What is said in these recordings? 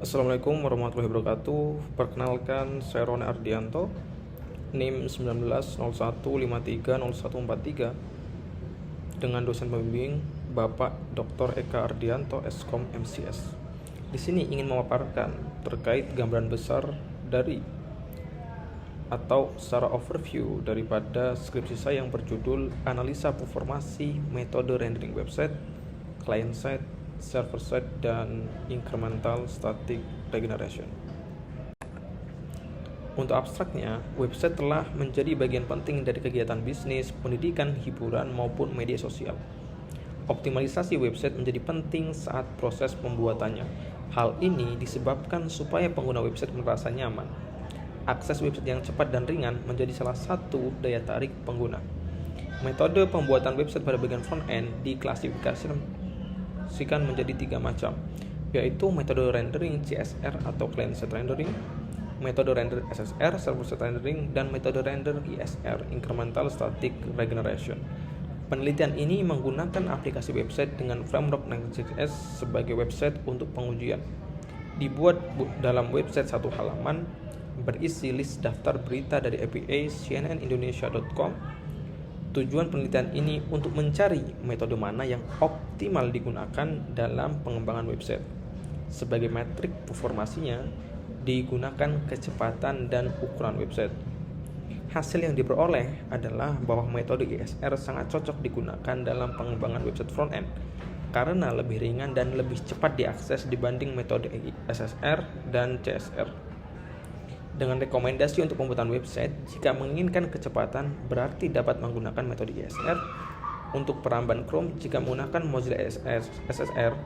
Assalamualaikum warahmatullahi wabarakatuh. Perkenalkan, saya Roni Ardianto, NIM 1901530143, dengan dosen pembimbing Bapak Dr. Eka Ardianto, Eskom MCS. Di sini ingin memaparkan terkait gambaran besar dari atau secara overview daripada skripsi saya yang berjudul Analisa Performasi Metode Rendering Website, Client Side, Server Side, dan Incremental Static Regeneration. Untuk abstraknya, website telah menjadi bagian penting dari kegiatan bisnis, pendidikan, hiburan, maupun media sosial. Optimalisasi website menjadi penting saat proses pembuatannya. Hal ini disebabkan supaya pengguna website merasa nyaman. Akses website yang cepat dan ringan menjadi salah satu daya tarik pengguna. Metode pembuatan website pada bagian front end diklasifikasikan menjadi 3 macam, yaitu metode rendering CSR atau client side rendering, metode render SSR server side rendering, dan metode render ISR incremental static regeneration. Penelitian ini menggunakan aplikasi website dengan framework Next.js sebagai website untuk pengujian. Dibuat dalam website satu halaman, berisi list daftar berita dari APA cnnindonesia.com. Tujuan penelitian ini untuk mencari metode mana yang optimal digunakan dalam pengembangan website. Sebagai metrik performasinya, digunakan kecepatan dan ukuran website. Hasil yang diperoleh adalah bahwa metode ISR sangat cocok digunakan dalam pengembangan website front-end karena lebih ringan dan lebih cepat diakses dibanding metode SSR dan CSR. Dengan rekomendasi untuk pembuatan website, jika menginginkan kecepatan, berarti dapat menggunakan metode ISR. Untuk peramban Chrome, jika menggunakan Mozilla SSR.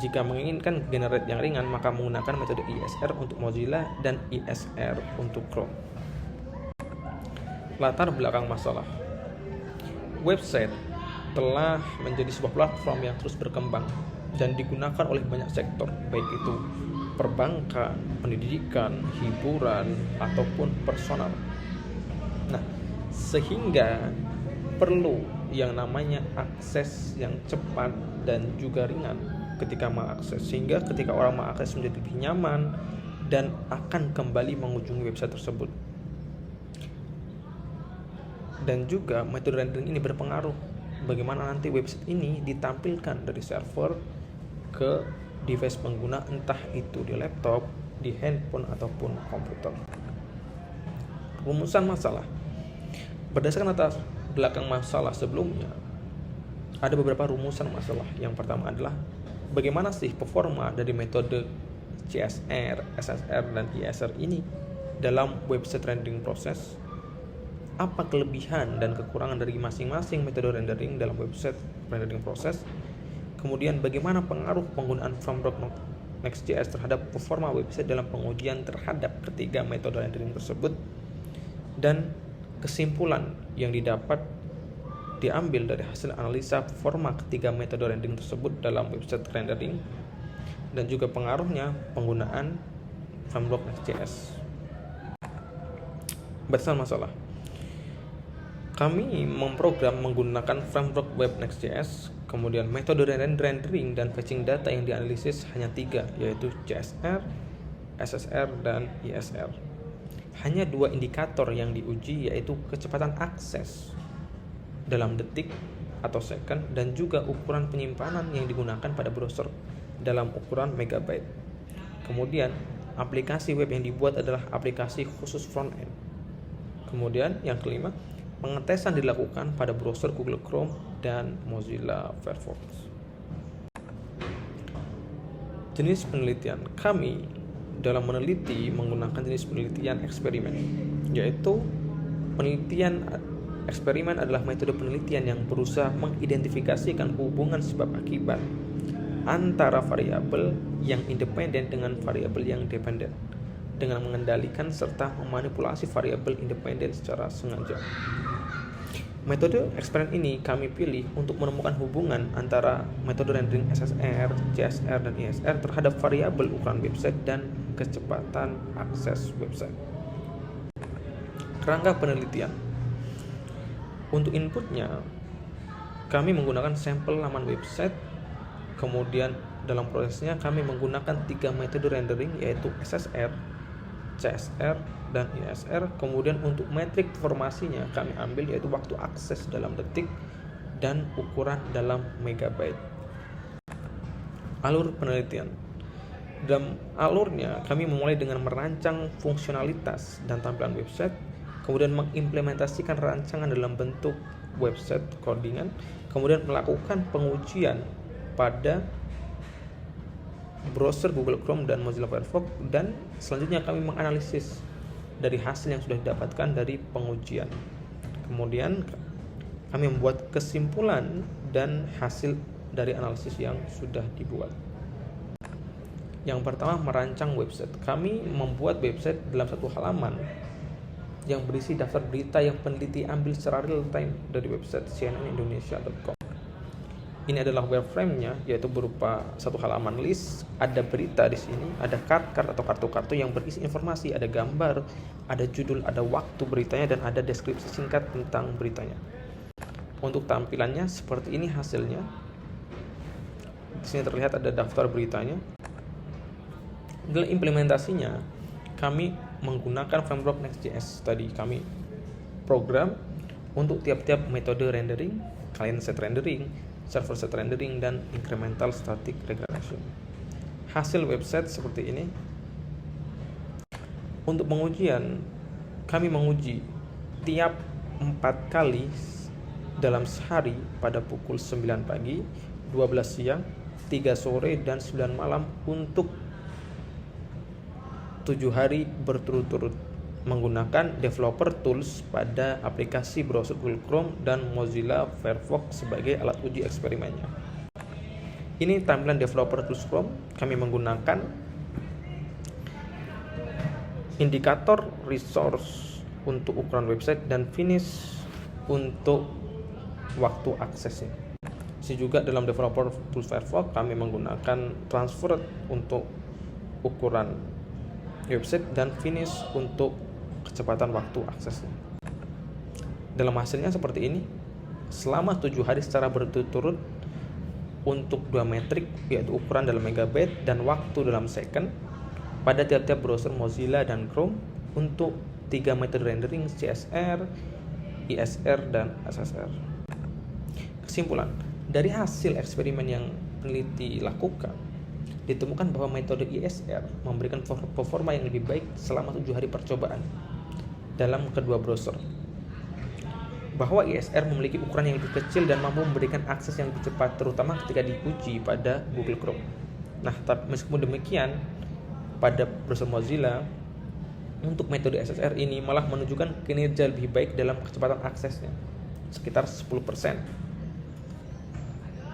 Jika menginginkan generate yang ringan, maka menggunakan metode ISR untuk Mozilla dan ISR untuk Chrome. Latar belakang masalah. Website telah menjadi sebuah platform yang terus berkembang dan digunakan oleh banyak sektor, baik itu perbankan, pendidikan, hiburan, ataupun personal. Nah, sehingga perlu yang namanya akses yang cepat dan juga ringan ketika mengakses, sehingga ketika orang mengakses menjadi lebih nyaman dan akan kembali mengunjungi website tersebut. Dan juga metode rendering ini berpengaruh bagaimana nanti website ini ditampilkan dari server ke device pengguna, entah itu di laptop, di handphone, ataupun komputer. Rumusan masalah. Berdasarkan latar belakang masalah sebelumnya, ada beberapa rumusan masalah. Yang pertama adalah bagaimana sih performa dari metode CSR, SSR, dan ISR ini dalam website rendering proses. Apa kelebihan dan kekurangan dari masing-masing metode rendering dalam website rendering proses. Kemudian bagaimana pengaruh penggunaan framework Next.js terhadap performa website dalam pengujian terhadap ketiga metode rendering tersebut, dan kesimpulan yang diambil dari hasil analisa performa ketiga metode rendering tersebut dalam website rendering, dan juga pengaruhnya penggunaan framework Next.js. Batasan masalah. Kami memprogram menggunakan framework web Next.js, kemudian metode rendering dan fetching data yang dianalisis hanya 3, yaitu CSR, SSR, dan ISR. Hanya 2 indikator yang diuji, yaitu kecepatan akses dalam detik atau second, dan juga ukuran penyimpanan yang digunakan pada browser dalam ukuran megabyte. Kemudian, aplikasi web yang dibuat adalah aplikasi khusus front-end. Kemudian, yang kelima, pengetesan dilakukan pada browser Google Chrome dan Mozilla Firefox. Jenis penelitian kami dalam meneliti menggunakan jenis penelitian eksperimen, yaitu penelitian eksperimen adalah metode penelitian yang berusaha mengidentifikasikan hubungan sebab akibat antara variabel yang independen dengan variabel yang dependen, dengan mengendalikan serta memanipulasi variabel independen secara sengaja. Metode eksperimen ini kami pilih untuk menemukan hubungan antara metode rendering SSR, CSR, dan ISR terhadap variabel ukuran website dan kecepatan akses website. Kerangka penelitian. Untuk inputnya, kami menggunakan sampel laman website, kemudian Dalam prosesnya kami menggunakan 3 metode rendering, yaitu SSR, CSR, dan ISR. Kemudian untuk metrik formasinya kami ambil yaitu waktu akses dalam detik dan ukuran dalam megabyte. Alur penelitian. Dalam alurnya kami memulai dengan merancang fungsionalitas dan tampilan website, kemudian mengimplementasikan rancangan dalam bentuk website codingan, kemudian melakukan pengujian pada browser Google Chrome dan Mozilla Firefox, dan selanjutnya kami menganalisis dari hasil yang sudah didapatkan dari pengujian. Kemudian kami membuat kesimpulan dan hasil dari analisis yang sudah dibuat. Yang pertama, merancang website. Kami membuat website dalam satu halaman yang berisi daftar berita yang peneliti ambil secara real time dari website cnnindonesia.com. Ini adalah wireframe-nya, yaitu berupa satu halaman list, ada berita di sini, ada card atau kartu-kartu yang berisi informasi, ada gambar, ada judul, ada waktu beritanya, dan ada deskripsi singkat tentang beritanya. Untuk tampilannya seperti ini hasilnya. Di sini terlihat ada daftar beritanya. Dalam implementasinya, kami menggunakan framework Next.js. Tadi kami program untuk tiap-tiap metode rendering, client-side rendering, server-side rendering, dan incremental static regression. Hasil website seperti ini. Untuk pengujian, kami menguji tiap 4 kali dalam sehari pada pukul 9 pagi, 12 siang, 3 sore, dan 9 malam untuk 7 hari berturut-turut menggunakan developer tools pada aplikasi browser Google Chrome dan Mozilla Firefox sebagai alat uji eksperimennya. Ini tampilan developer tools Chrome. Kami menggunakan indikator resource untuk ukuran website dan finish untuk waktu aksesnya. Di juga dalam developer tools Firefox kami menggunakan transfer untuk ukuran website dan finish untuk kecepatan waktu aksesnya. Dalam hasilnya seperti ini. Selama 7 hari secara berturut-turut untuk 2 metrik, yaitu ukuran dalam megabyte dan waktu dalam second pada tiap-tiap browser Mozilla dan Chrome, untuk 3 metode rendering CSR, ISR, dan SSR. Kesimpulan, dari hasil eksperimen yang peneliti lakukan, ditemukan bahwa metode ISR memberikan performa yang lebih baik selama 7 hari percobaan dalam kedua browser. Bahwa ISR memiliki ukuran yang lebih kecil dan mampu memberikan akses yang lebih cepat, terutama ketika diuji pada Google Chrome. Nah, meskipun demikian, pada browser Mozilla, untuk metode SSR ini malah menunjukkan kinerja lebih baik dalam kecepatan aksesnya, sekitar 10%.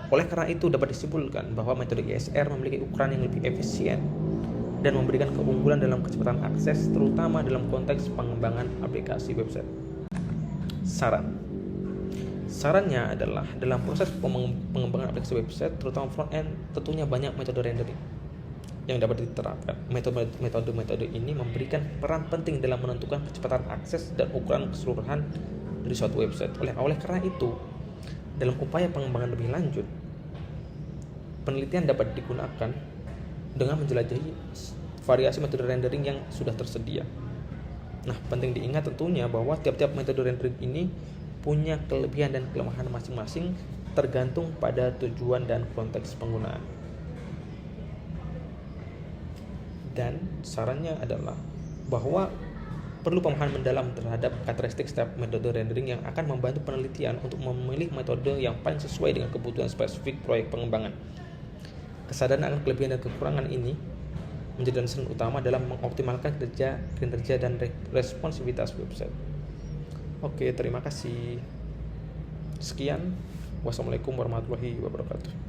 Oleh karena itu dapat disimpulkan bahwa metode ISR memiliki ukuran yang lebih efisien dan memberikan keunggulan dalam kecepatan akses, terutama dalam konteks pengembangan aplikasi website. Sarannya adalah dalam proses pengembangan aplikasi website, terutama front end, tentunya banyak metode rendering yang dapat diterapkan. Metode-metode ini memberikan peran penting dalam menentukan kecepatan akses dan ukuran keseluruhan dari suatu website. Oleh karena itu, dalam upaya pengembangan lebih lanjut, penelitian dapat digunakan dengan menjelajahi variasi metode rendering yang sudah tersedia. Nah, penting diingat tentunya bahwa tiap-tiap metode rendering ini punya kelebihan dan kelemahan masing-masing tergantung pada tujuan dan konteks penggunaan. Dan sarannya adalah bahwa perlu pemahaman mendalam terhadap karakteristik setiap metode rendering yang akan membantu penelitian untuk memilih metode yang paling sesuai dengan kebutuhan spesifik proyek pengembangan. Kesadaran akan kelebihan dan kekurangan ini menjadi concern utama dalam mengoptimalkan kinerja dan responsivitas website. Oke, terima kasih. Sekian. Wassalamualaikum warahmatullahi wabarakatuh.